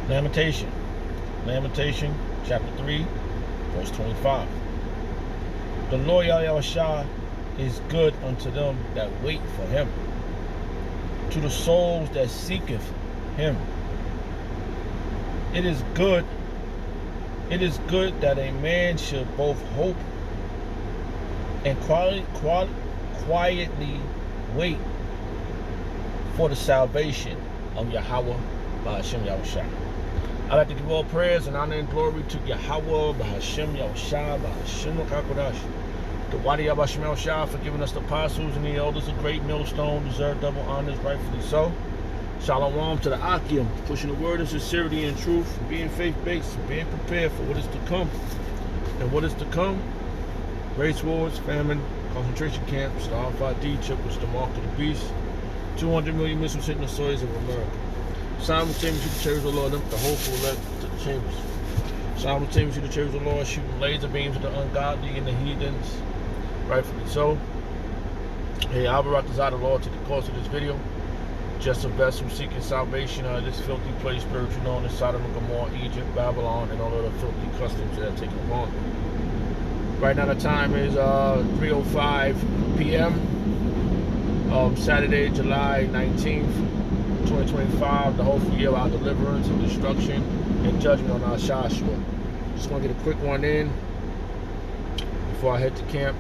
Lamentation. Lamentation, chapter 3, verse 25. The Lord Yahweh is good unto them that wait for him, to the souls that seeketh him. It is good that a man should both hope and quietly wait for the salvation of Yahweh B'Hashem Yahushua. I'd like to give all prayers and honor and glory to Yahweh B'Hashem Yahushua B'Hashem HaKadosh, the Wadi B'Hashem Yahushua, for giving us the apostles and the elders a great millstone, deserve double honors, rightfully so. Shalom to the Akim, pushing the word of sincerity and truth, being faith-based, being prepared for what is to come. And what is to come? Race wars, famine, concentration camps, the Al-Fadi chip, which is the mark of the beast, 200 million missiles hitting the soils of America. Simultaneously, the chariots of the Lord, the hopeful led to the chambers. Simultaneously, the chariots of the Lord shooting laser beams at the ungodly and the heathens, rightfully so. Hey, I'll be the Lord to the course of this video. Just a vessel seeking salvation out of this filthy place, spiritual known as Sodom and Gomorrah, Egypt, Babylon, and all other filthy customs that are taken upon. Right now the time is 3:05 p.m. Saturday, July 19th, 2025, the whole year of our deliverance and destruction and judgment on our Joshua. Just want to get a quick one in before I head to camp.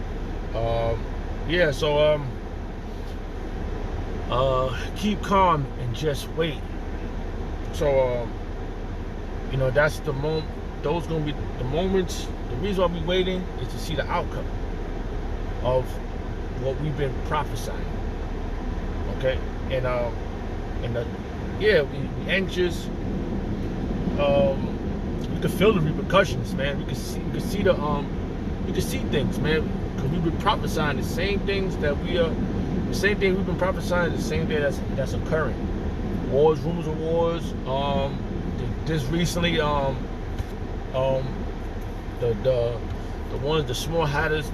Keep calm and just wait. So, that's the moment. Those gonna be the moments. The reason why we're waiting is to see the outcome of what we've been prophesying. Okay, we anxious. We can feel the repercussions, man. We can see things, man, because we've been prophesying the same things the same thing we've been prophesying, the same thing that's occurring. Wars, rumors of wars. Just recently, the small hatters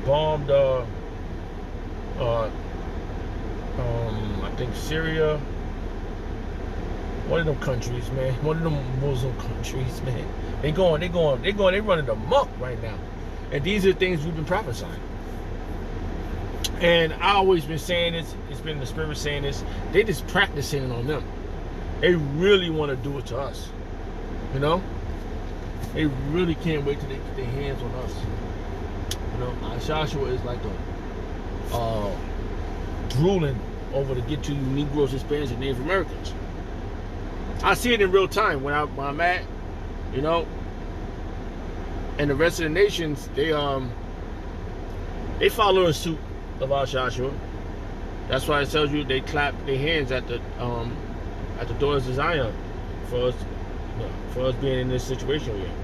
bombed I think Syria. One of them countries, man. One of them Muslim countries, man. They running amok right now. And these are things we've been prophesying. And I always been saying this, it's been the spirit saying this, they just practicing on them. They really want to do it to us. They really can't wait till they get their hands on us. Our Joshua is like a drooling over to get to you Negroes, Hispanics, and Native Americans. I see it in real time when I'm at, and the rest of the nations, they follow in suit of our Joshua. That's why it tells you they clap their hands at the doors of Zion for us being in this situation we're in.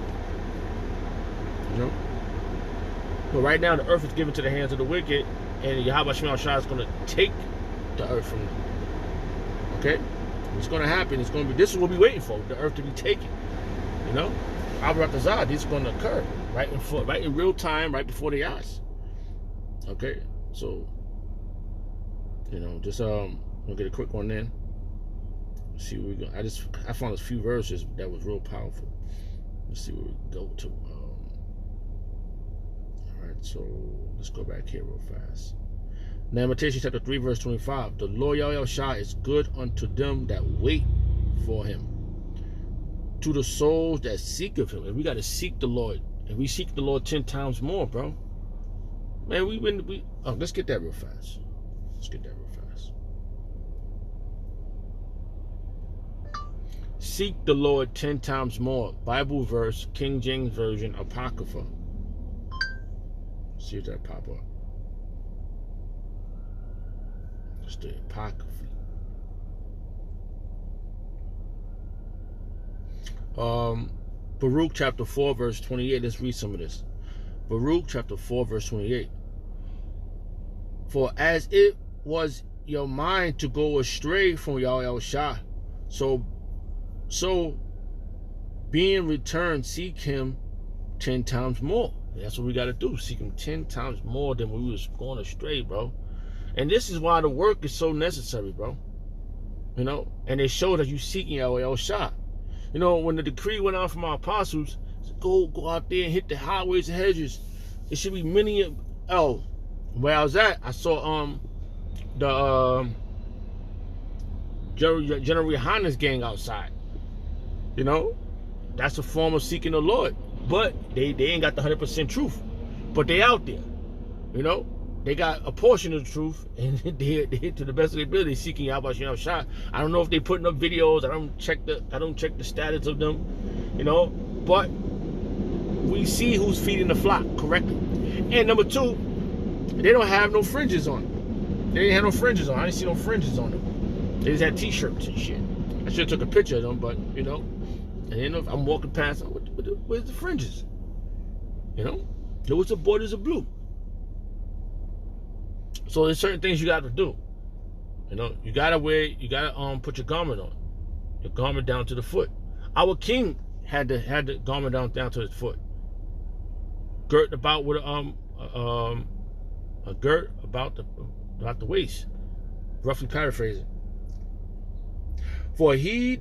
But right now the earth is given to the hands of the wicked, and Yahweh Shema Shah is going to take the earth from them. Okay, it's going to happen. This is what we're waiting for, the earth to be taken. Al-Ratazah, this is going to occur right in real time, right before their eyes. Okay. So, just we'll get a quick one in. See where we go. I found a few verses that was real powerful. Let's see where we go to. All right, so let's go back here real fast. Lamentation chapter 3, verse 25. The Lord Yahweh is good unto them that wait for him, to the souls that seek of him. And we got to seek the Lord, and we seek the Lord 10 times more, bro. Man, let's get that real fast. Seek the Lord 10 times more. Bible verse, King James Version, Apocrypha. See if that pop up. It's the Apocrypha. Baruch chapter 4, verse 28. Let's read some of this. Baruch chapter 4, verse 28. For as it was your mind to go astray from Yahweh Shah, so being returned, seek him 10 times more. That's what we got to do. Seek him 10 times more than we was going astray, bro. And this is why the work is so necessary, bro. And they show that you seeking Yahweh Shah. You know, when the decree went out from our apostles, go out there and hit the highways and hedges. It should be many. Oh, where I was at, I saw the General Yohanes gang outside. You know, that's a form of seeking the Lord, but they ain't got the 100% truth, but they out there. You know, they got a portion of the truth, and they to the best of their ability seeking Yahweh Shem Shah. I don't know if they putting up videos. I don't check the status of them. You know, but we see who's feeding the flock correctly. And number two, they don't have no fringes on them. They didn't have no fringes on. I didn't see no fringes on them. They just had t-shirts and shit. I should have took a picture of them, but you know, and you know, if I'm walking past them, where's the fringes? You know, there was the borders of blue. So there's certain things you got to do. You know, you gotta put your garment on, your garment down to the foot. Our king had the garment down to his foot, girt about with a girt about the waist, roughly paraphrasing. For he,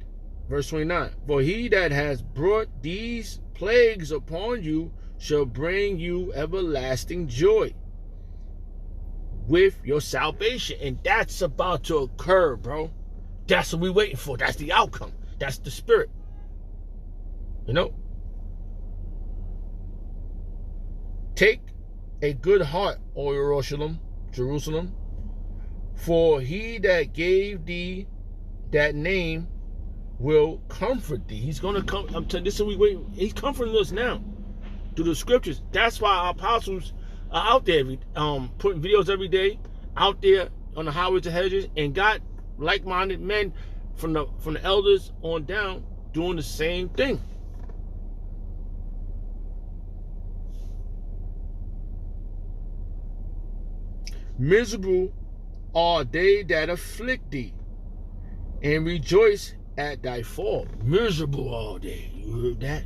verse 29, for he that has brought these plagues upon you shall bring you everlasting joy with your salvation. And that's about to occur, bro. That's what we're waiting for. That's the outcome. That's the spirit. You know? Take a good heart, O Jerusalem, for he that gave thee that name will comfort thee. He's going to come. I'm telling you, this is what we wait. He's comforting us now through the scriptures. That's why our apostles are out there, putting videos every day, out there on the highways and hedges, and got like-minded men from the elders on down doing the same thing. Miserable are they that afflict thee, and rejoice at thy fall. Miserable all day. You heard that?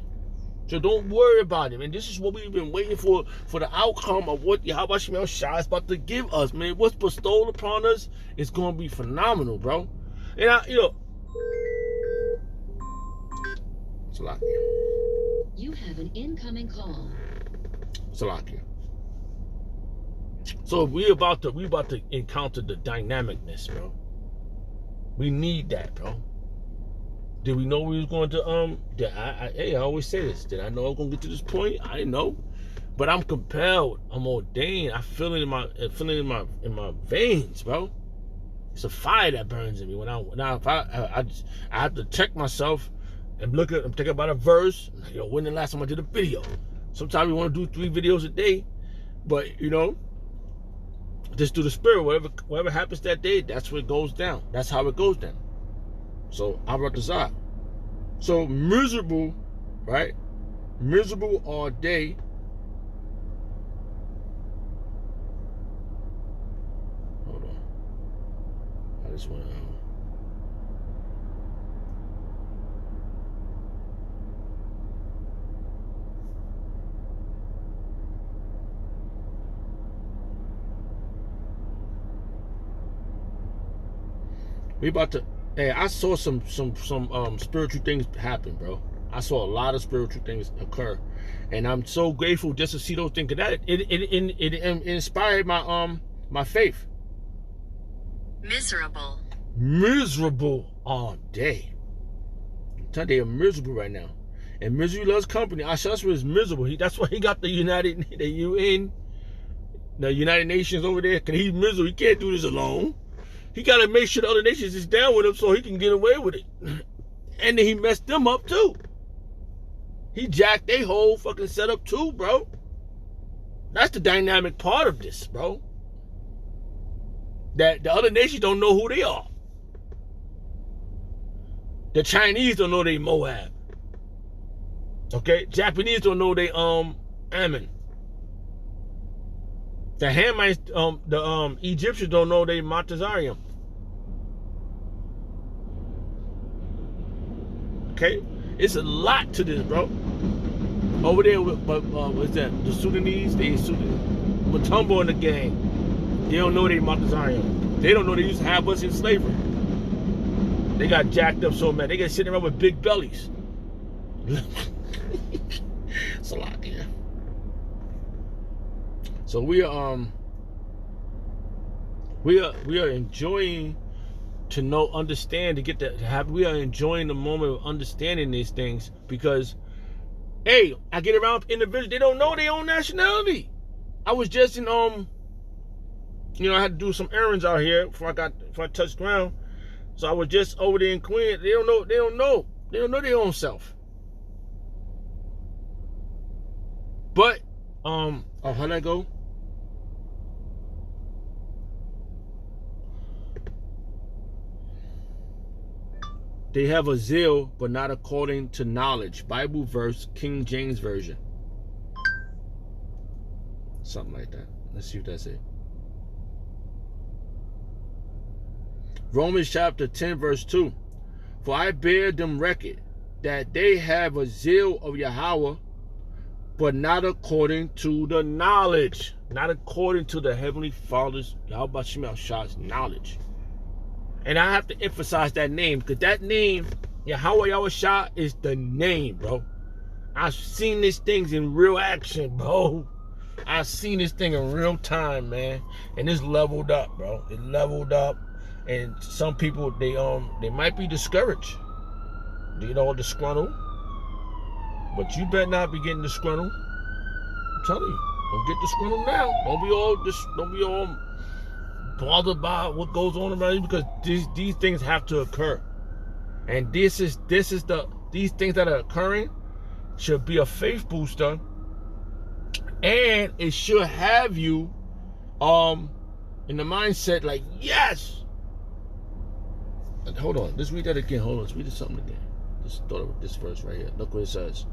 So don't worry about it, man. This is what we've been waiting for the outcome of what Yahweh Shem Shah is about to give us, man. What's bestowed upon us is going to be phenomenal, bro. And Salakia. You have an incoming call. Salakia. So we about to encounter the dynamicness, bro. We need that, bro. Did we know we was going to I always say this. Did I know I was gonna get to this point? I didn't know. But I'm compelled. I'm ordained. I feel it in my veins, bro. It's a fire that burns in me when I have to check myself and I'm thinking about a verse. Yo, when the last time I did a video? Sometimes we want to do 3 videos a day, but you know, just through the spirit, whatever happens that day, that's what goes down. That's how it goes down. So I brought this up. So miserable, right? Miserable all day. Hold on. I just want to. We about to. Hey, I saw some spiritual things happen, bro. I saw a lot of spiritual things occur, and I'm so grateful just to see those things. That it inspired my faith. Miserable all day. I'm telling you, they are miserable right now, and misery loves company. Ashashua is miserable. That's why he got the United Nations over there. Cause he's miserable. He can't do this alone. He got to make sure the other nations is down with him so he can get away with it. And then he messed them up too. He jacked their whole fucking setup too, bro. That's the dynamic part of this, bro. That the other nations don't know who they are. The Chinese don't know they Moab. Okay? Japanese don't know they Ammon. The Hamites, the Egyptians don't know they Matazarium. Okay, it's a lot to this, bro. Over there, what's that? The Sudanese, Matumbo and the gang. They don't know they Matazarium. They don't know they used to have us in slavery. They got jacked up so mad. They got sitting around with big bellies. It's a lot, yeah. So we are enjoying to know, understand, to get that, to have. We are enjoying the moment of understanding these things because, hey, I get around individuals, they don't know their own nationality. I was just in I had to do some errands out here before I touched ground. So I was just over there in Queens. They don't know their own self. But how'd that go? They have a zeal, but not according to knowledge. Bible verse, King James Version. Something like that. Let's see if that's it. Romans chapter 10, verse 2. For I bear them record that they have a zeal of Yahweh, but not according to the knowledge. Not according to the Heavenly Father's, Yahweh Shem Shah's knowledge. And I have to emphasize that name, because that name, Yahweh Yahushua, is the name, bro. I've seen these things in real action, bro. I've seen this thing in real time, man. And it's leveled up, bro. It leveled up. And some people, they might be discouraged. Disgruntled. But you better not be getting disgruntled. I'm telling you, don't get disgruntled now. Don't be all bothered by what goes on around you, because these things have to occur. And these things that are occurring should be a faith booster, and it should have you in the mindset like, yes. And hold on, let's read that again. Hold on, let's read something again. Just thought of this verse right here. Look what it says.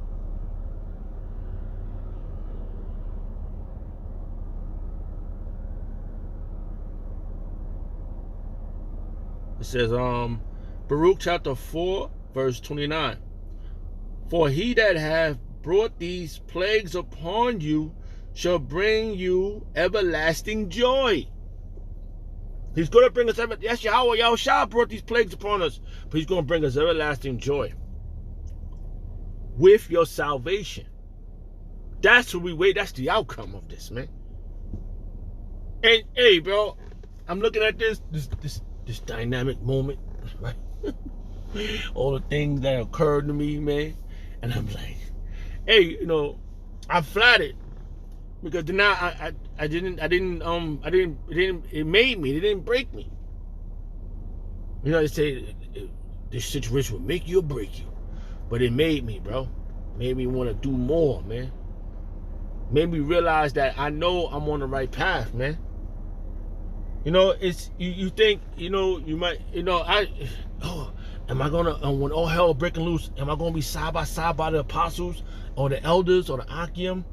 It says, Baruch chapter 4, verse 29. For he that hath brought these plagues upon you shall bring you everlasting joy. He's going to bring us, yes, Yahweh Yahushua brought these plagues upon us, but he's going to bring us everlasting joy with your salvation. That's what we wait. That's the outcome of this, man. And hey, bro, I'm looking at this dynamic moment, right? All the things that occurred to me, man, and I'm like, hey, I'm flattered, because then it made me, it didn't break me. They say this situation will make you or break you, but it made me, bro. Made me want to do more, man. Made me realize that I know I'm on the right path, man. It's you think, you might, am I gonna, when all hell breaking loose, am I gonna be side by side by the apostles or the elders or the Akim?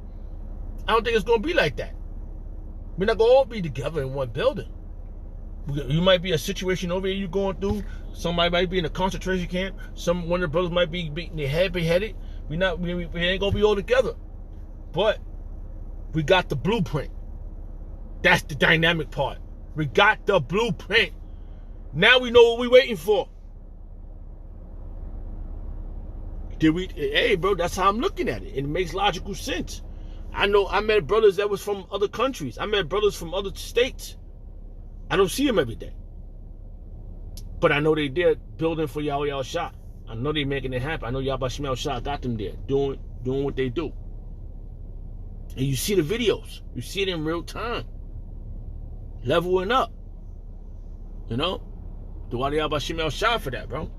I don't think it's gonna be like that. We're not gonna all be together in one building. You might be a situation over here you going through. Somebody might be in a concentration camp. One of the brothers might be beating their head, beheaded. We ain't gonna be all together. But we got the blueprint. That's the dynamic part. We got the blueprint. Now we know what we're waiting for. Hey, bro, that's how I'm looking at it. It makes logical sense. I know I met brothers that was from other countries. I met brothers from other states. I don't see them every day. But I know they there building for Yahweh Yahushua. I know they making it happen. I know Yahweh Shem Yahushua got them there doing what they do. And you see the videos. You see it in real time. Leveling up. Dua Yahweh Shem Yahushua for that, bro.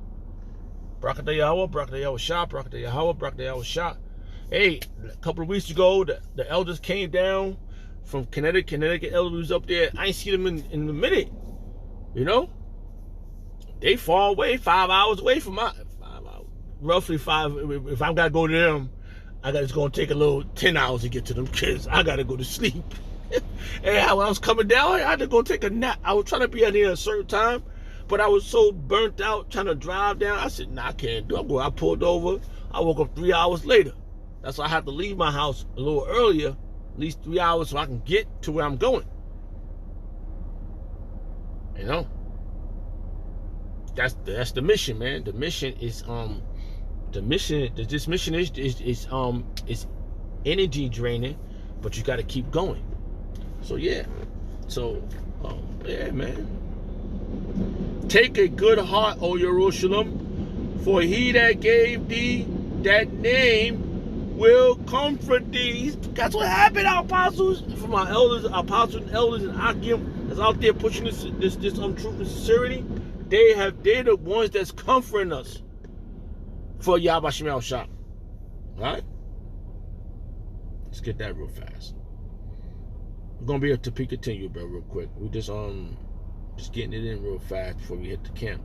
Barakatah Yahweh, Barakatah Yahushua, Barakatah Yahweh, Barakatah Yahushua. Hey, a couple of weeks ago, the elders came down from Connecticut. Connecticut elders was up there. I ain't seen them in a minute. They far away, 5 hours away from roughly 5. If I've got to go to them, it's going to take a little 10 hours to get to them kids. I got to go to sleep. And when I was coming down, I had to go take a nap. I was trying to be out here at a certain time, but I was so burnt out trying to drive down. I said, nah, I can't do it. I pulled over. I woke up 3 hours later. That's why I have to leave my house a little earlier, at least 3 hours, so I can get to where I'm going. That's the mission, man. The mission is This mission is energy draining, but you got to keep going. So yeah, yeah, man. Take a good heart, O Jerusalem, for he that gave thee that name will comfort thee. That's what happened, our apostles, from our elders, apostles and elders and Akim that's out there pushing this untruth and sincerity. They're the ones that's comforting us for Yahweh Shem Yahushua. Alright? Let's get that real fast. We're gonna be able to continue, bro, real quick. We just getting it in real fast before we hit the camp.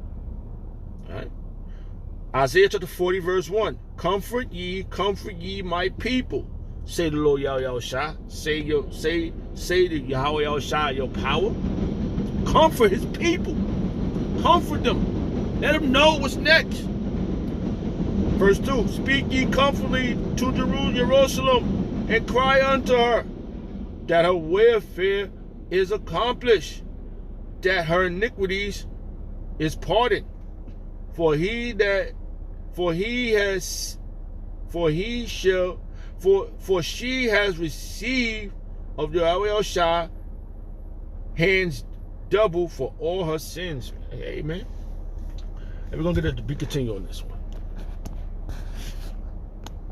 Alright? Isaiah chapter 40, verse 1. Comfort ye my people. Say the Lord Yahweh Yahushua. Say to Yahweh Yahushua your power. Comfort his people. Comfort them. Let them know what's next. Verse 2. Speak ye comfortably to Jerusalem, and cry unto her that her welfare is accomplished, that her iniquities is pardoned. For she has received of the Yahweh Yahushua hands double for all her sins. Amen. And we're gonna continue on this one.